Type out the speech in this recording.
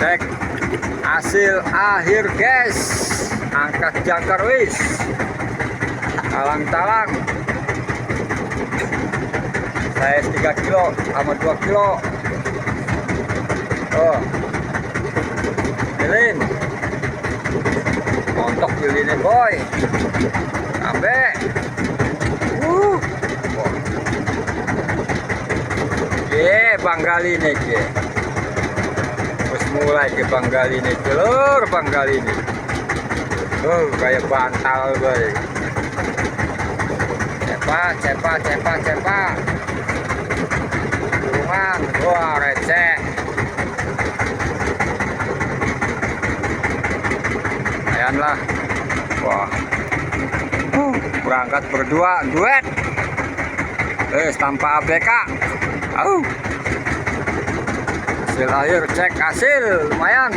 Cek hasil akhir guys, angkat jangkar wis, talang-talang size 3 kilo sama 2 kilo. Oh, pilin montok pilinnya boy, sampai Banggali nih ke, terus mulai ke Banggali nih, telur Banggali nih, kayak bantal boy, cepat, kurungan, wah receh, lumayan lah, wah, berangkat berdua, duet, tanpa ABK, hasil akhir cek hasil lumayan.